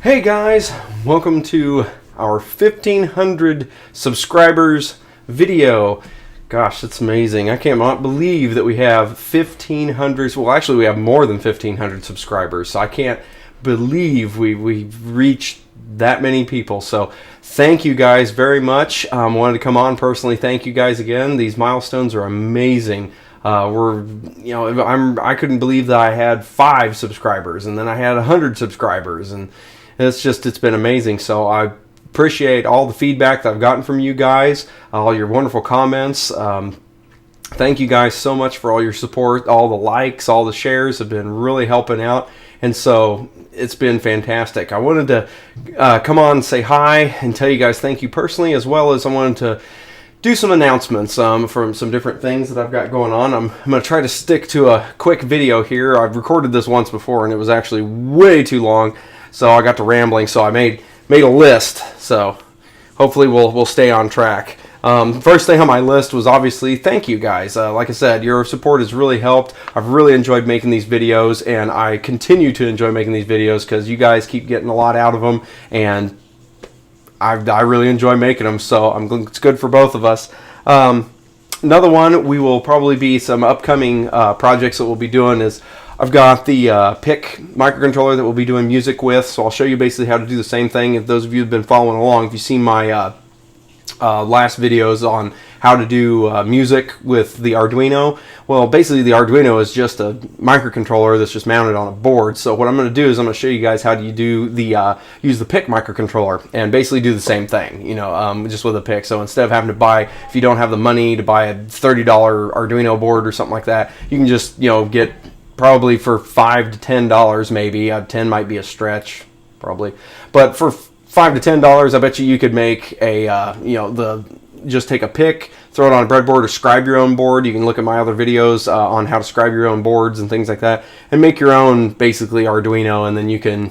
Hey guys, welcome to our 1500 subscribers video. Gosh, that's amazing. I cannot believe that we have 1500, well actually we have more than 1500 subscribers, so I can't believe we've reached that many people. So thank you guys very much. Wanted to come on personally, thank you guys again. These milestones are amazing. I couldn't believe that I had 5 subscribers, and then I had 100 subscribers, and it's been amazing. So I appreciate all the feedback that I've gotten from you guys, all your wonderful comments. Thank you guys so much for all your support. All the likes, all the shares have been really helping out, and so it's been fantastic. I wanted to come on and say hi and tell you guys thank you personally, as well as I wanted to do some announcements from some different things that I've got going on. I'm going to try to stick to a quick video here. I've recorded this once before and it was actually way too long, so I got to rambling, so I made a list, so hopefully we'll stay on track. First thing on my list was obviously thank you guys. Like I said, your support has really helped. I've really enjoyed making these videos, and I continue to enjoy making these videos because you guys keep getting a lot out of them, and I really enjoy making them, so it's good for both of us. Another one we will probably be some upcoming projects that we'll be doing is I've got the PIC microcontroller that we'll be doing music with, so I'll show you basically how to do the same thing. If those of you have been following along, if you've seen my last videos on how to do music with the Arduino, well, basically the Arduino is just a microcontroller that's just mounted on a board. So what I'm going to do is I'm going to show you guys how do you do the use the PIC microcontroller and basically do the same thing, just with a PIC. So instead of having to buy, if you don't have the money to buy a $30 Arduino board or something like that, you can just get probably for $5 to $10 maybe. 10 might be a stretch, probably, but for $5 to $10, I bet you could make a just take a PIC, throw it on a breadboard, or scribe your own board. You can look at my other videos on how to scribe your own boards and things like that, and make your own basically Arduino, and then you can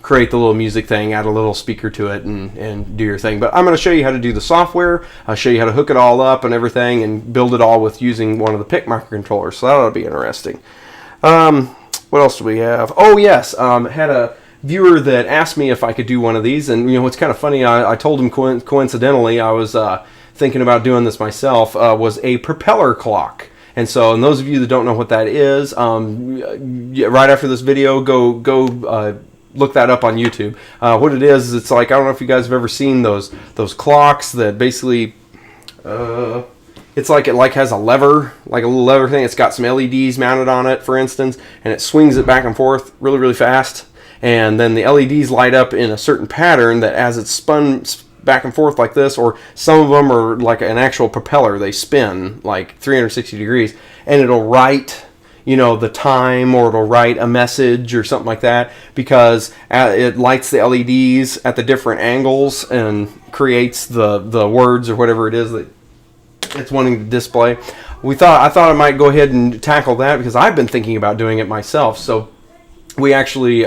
create the little music thing, add a little speaker to it, and do your thing. But I'm going to show you how to do the software. I'll show you how to hook it all up and everything, and build it all with using one of the PIC microcontrollers. So that ought to be interesting. What else do we have? Oh yes, had a viewer that asked me if I could do one of these, and it's kind of funny. I told him coincidentally I was thinking about doing this myself. Was a propeller clock. And so, and those of you that don't know what that is, right after this video, go look that up on YouTube. What it is it's like, I don't know if you guys have ever seen those clocks that basically it's like it has a lever, like a little lever thing. It's got some LEDs mounted on it, for instance, and it swings it back and forth really, really fast. And then the LEDs light up in a certain pattern that as it's spun back and forth like this, or some of them are like an actual propeller. They spin like 360 degrees, and it'll write the time, or it'll write a message or something like that, because it lights the LEDs at the different angles and creates the words or whatever it is that it's wanting to display. I thought I might go ahead and tackle that because I've been thinking about doing it myself. So we actually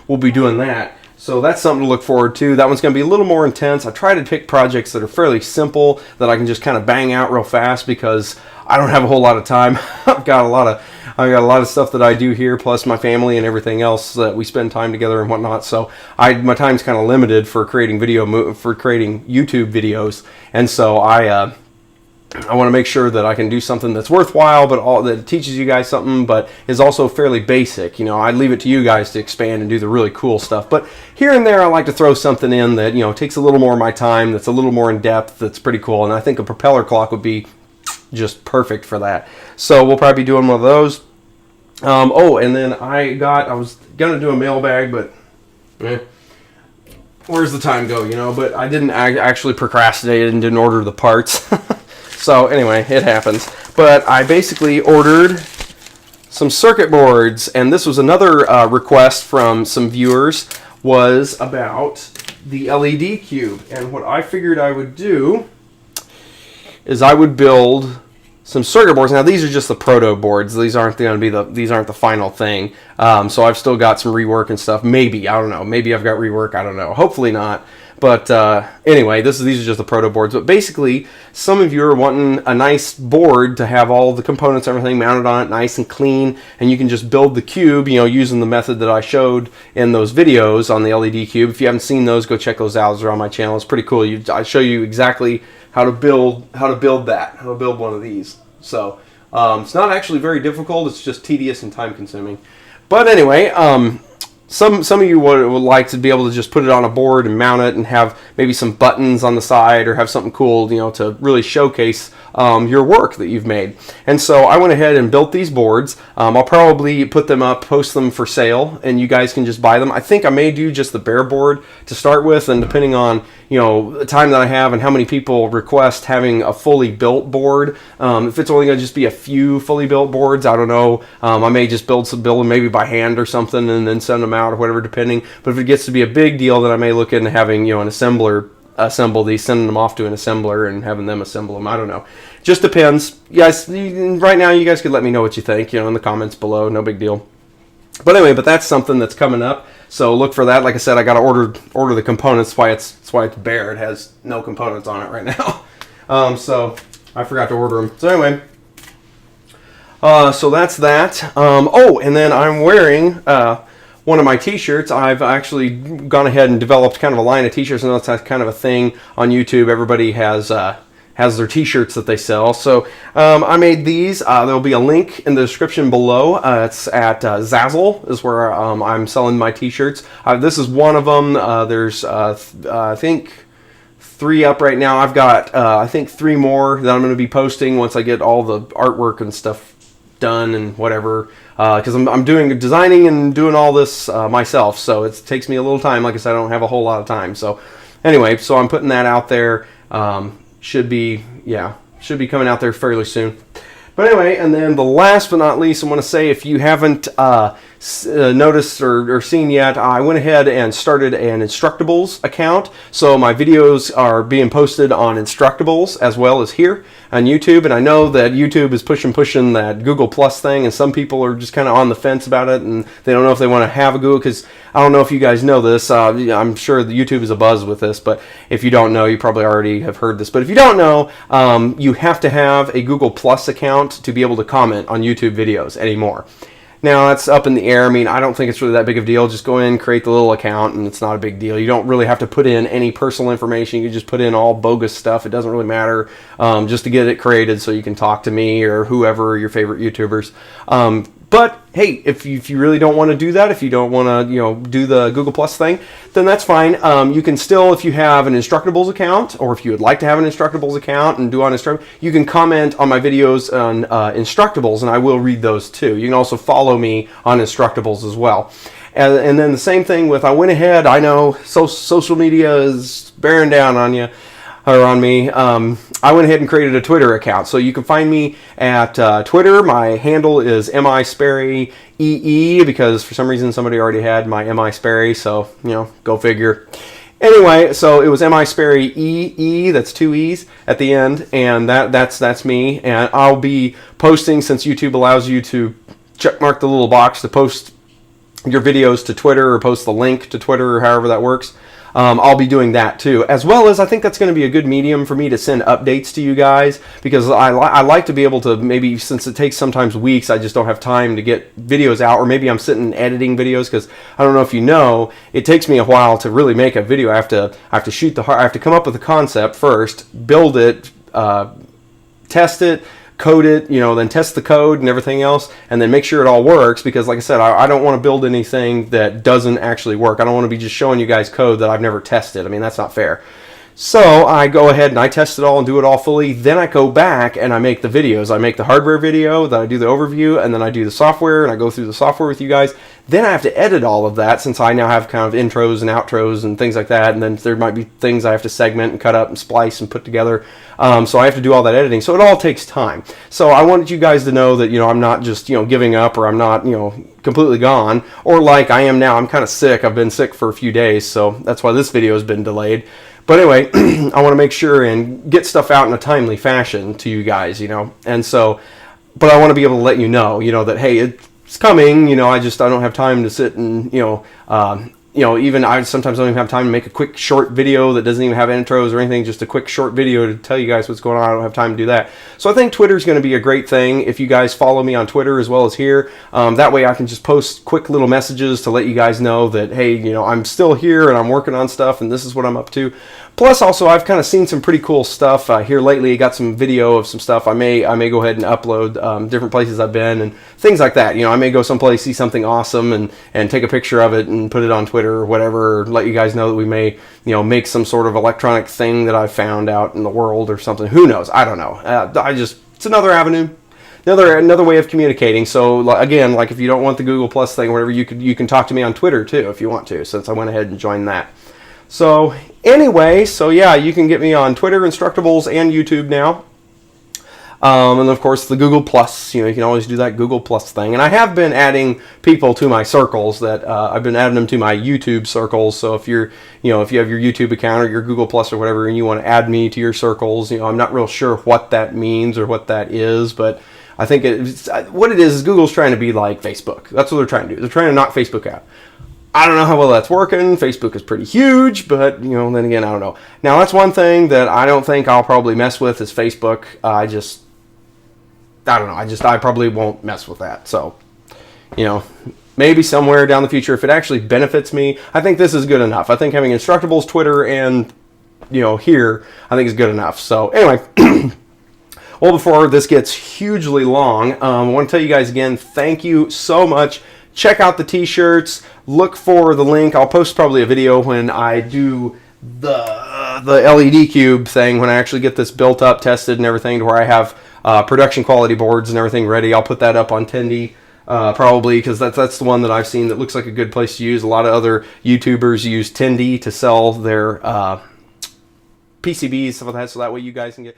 will be doing that. So that's something to look forward to. That one's going to be a little more intense. I try to pick projects that are fairly simple, that I can just kind of bang out real fast, because I don't have a whole lot of time. I've got a lot of stuff that I do here, plus my family and everything else that we spend time together and whatnot. So my time's kind of limited for creating YouTube videos, and so I want to make sure that I can do something that's worthwhile, but that teaches you guys something, but is also fairly basic. I leave it to you guys to expand and do the really cool stuff. But here and there, I like to throw something in that takes a little more of my time, that's a little more in depth, that's pretty cool. And I think a propeller clock would be just perfect for that. So we'll probably be doing one of those. And then I was gonna do a mailbag, but where's the time go? But I didn't actually procrastinate and didn't order the parts. So anyway, it happens. But I basically ordered some circuit boards, and this was another request from some viewers, was about the LED cube. And what I figured I would do is I would build circuit boards. Now these are just the proto boards. These aren't going to be these aren't the final thing. So I've still got some rework and stuff. Maybe, I don't know. Maybe I've got rework. I don't know. Hopefully not. But anyway, these are just the proto boards. But basically, some of you are wanting a nice board to have all the components, everything mounted on it, nice and clean, and you can just build the cube, using the method that I showed in those videos on the LED cube. If you haven't seen those, go check those out. They're on my channel. It's pretty cool. I show you exactly how to build one of these. So it's not actually very difficult. It's just tedious and time consuming. But anyway, some of you would like to be able to just put it on a board and mount it and have maybe some buttons on the side or have something cool, to really showcase your work that you've made. And so I went ahead and built these boards. I'll probably put them up, post them for sale, and you guys can just buy them. I think I may do just the bare board to start with, and depending on the time that I have and how many people request having a fully built board. If it's only going to just be a few fully built boards, I don't know. I may just build them maybe by hand or something and then send them out or whatever, depending. But if it gets to be a big deal, then I may look into having an assembler assemble these, sending them off to an assembler and having them assemble them. I don't know. Just depends. Guys, right now you guys could let me know what you think, in the comments below. No big deal. But anyway, that's something that's coming up. So look for that. Like I said, I got to order the components. That's why it's bare. It has no components on it right now. So I forgot to order them. So anyway, so that's that. Oh, and then I'm wearing one of my t-shirts. I've actually gone ahead and developed kind of a line of t-shirts, and that's kind of a thing on YouTube. Everybody has their t-shirts that they sell. So I made these. There'll be a link in the description below. It's at Zazzle is where I'm selling my t-shirts. This is one of them. There's I think 3 up right now. I've got I think 3 more that I'm going to be posting once I get all the artwork and stuff done and whatever, because I'm designing and doing all this myself, so it takes me a little time. Like I said, I don't have a whole lot of time. So anyway, so I'm putting that out there. Should be coming out there fairly soon. But anyway, and then the last but not least, I want to say, if you haven't noticed or seen yet, I went ahead and started an Instructables account. So my videos are being posted on Instructables as well as here on YouTube. And I know that YouTube is pushing that Google Plus thing, and some people are just kind of on the fence about it, and they don't know if they want to have a Google, because I don't know if you guys know this. I'm sure the YouTube is abuzz with this, but if you don't know, you probably already have heard this. But if you don't know, you have to have a Google Plus account to be able to comment on YouTube videos anymore. Now, that's up in the air. I mean, I don't think it's really that big of a deal. Just go in, create the little account, and it's not a big deal. You don't really have to put in any personal information. You just put in all bogus stuff. It doesn't really matter, just to get it created so you can talk to me or whoever, your favorite YouTubers. But hey, if you really don't want to do that, if you don't want to do the Google Plus thing, then that's fine. You can still, if you have an Instructables account, or if you would like to have an Instructables account and do on Instructables, you can comment on my videos on Instructables, and I will read those too. You can also follow me on Instructables as well. And then the same thing with, I went ahead, I know social media is bearing down on you, or on me. I went ahead and created a Twitter account. So you can find me at Twitter. My handle is MISperryEE, because for some reason somebody already had my MI Sperry, so, go figure. Anyway, so it was MISperryEE, that's 2 E's at the end, and that's me. And I'll be posting, since YouTube allows you to checkmark the little box to post your videos to Twitter, or post the link to Twitter, or however that works. I'll be doing that too, as well as I think that's going to be a good medium for me to send updates to you guys, because I like to be able to, maybe since it takes sometimes weeks, I just don't have time to get videos out, or maybe I'm sitting editing videos, because I don't know if you know, it takes me a while to really make a video. I have to I have to come up with a concept first, build it, test it, code it, then test the code and everything else, and then make sure it all works, because like I said, I don't want to build anything that doesn't actually work. I don't want to be just showing you guys code that I've never tested. I mean, that's not fair. So I go ahead and I test it all and do it all fully. Then I go back and I make the videos. I make the hardware video, then I do the overview, and then I do the software, and I go through the software with you guys. Then I have to edit all of that, since I now have kind of intros and outros and things like that, and then there might be things I have to segment and cut up and splice and put together. So I have to do all that editing. So it all takes time. So I wanted you guys to know that, I'm not just, giving up, or I'm not, completely gone, or like I am now. I'm kind of sick. I've been sick for a few days, so that's why this video has been delayed. But anyway, I want to make sure and get stuff out in a timely fashion to you guys, you know. And so, but I want to be able to let you know, that hey, it's coming. I don't have time to sit and even I sometimes don't even have time to make a quick short video that doesn't even have intros or anything, just a quick short video to tell you guys what's going on. I don't have time to do that. So I think Twitter is going to be a great thing if you guys follow me on Twitter as well as here. That way I can just post quick little messages to let you guys know that, hey, I'm still here and I'm working on stuff and this is what I'm up to. Plus, also, I've kind of seen some pretty cool stuff here lately. Got some video of some stuff. I may go ahead and upload different places I've been and things like that. I may go someplace, see something awesome, and take a picture of it and put it on Twitter or whatever. Or let you guys know that we may, make some sort of electronic thing that I found out in the world or something. Who knows? I don't know. It's another avenue. Another way of communicating. So again, like if you don't want the Google Plus thing or whatever, you can talk to me on Twitter too if you want to, since I went ahead and joined that. So anyway, yeah, you can get me on Twitter, Instructables, and YouTube now. And of course the Google Plus, you can always do that Google Plus thing. And I have been adding people to my circles that I've been adding them to my YouTube circles. So if you're, if you have your YouTube account or your Google Plus or whatever, and you want to add me to your circles, I'm not real sure what that means or what that is, but I think what it is Google's trying to be like Facebook. That's what they're trying to do. They're trying to knock Facebook out. I don't know how well that's working. Facebook is pretty huge, but, then again, I don't know. Now, that's one thing that I don't think I'll probably mess with is Facebook. I don't know. I probably won't mess with that. So, maybe somewhere down the future, if it actually benefits me, I think this is good enough. I think having Instructables, Twitter, and, here, I think is good enough. So, anyway, well, before this gets hugely long, I want to tell you guys again, thank you so much. Check out the t-shirts. Look for the link. I'll post probably a video when I do the LED cube thing, when I actually get this built up, tested, and everything to where I have production quality boards and everything ready. I'll put that up on Tendy probably, because that's the one that I've seen that looks like a good place to use. A lot of other YouTubers use Tendy to sell their PCBs, stuff like that, so that way you guys can get...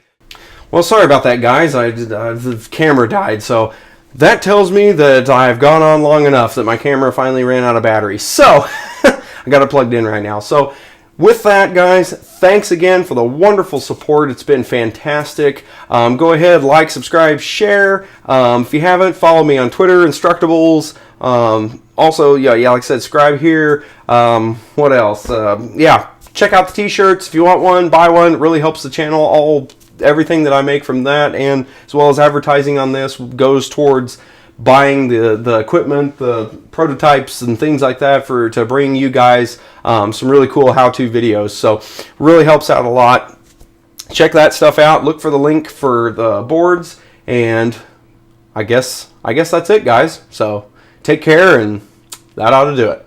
Well, sorry about that, guys. The camera died, so... That tells me that I've gone on long enough that my camera finally ran out of battery. So, I got it plugged in right now. So, with that, guys, thanks again for the wonderful support. It's been fantastic. Go ahead, like, subscribe, share. If you haven't, follow me on Twitter, Instructables. Also, yeah, like I said, subscribe here. What else? Yeah, check out the t-shirts. If you want one, buy one. It really helps the channel. Everything that I make from that, and as well as advertising on this, goes towards buying the equipment, the prototypes, and things like that to bring you guys some really cool how-to videos. So really helps out a lot. Check that stuff out. Look for the link for the boards, and I guess that's it, guys. So take care, and that ought to do it.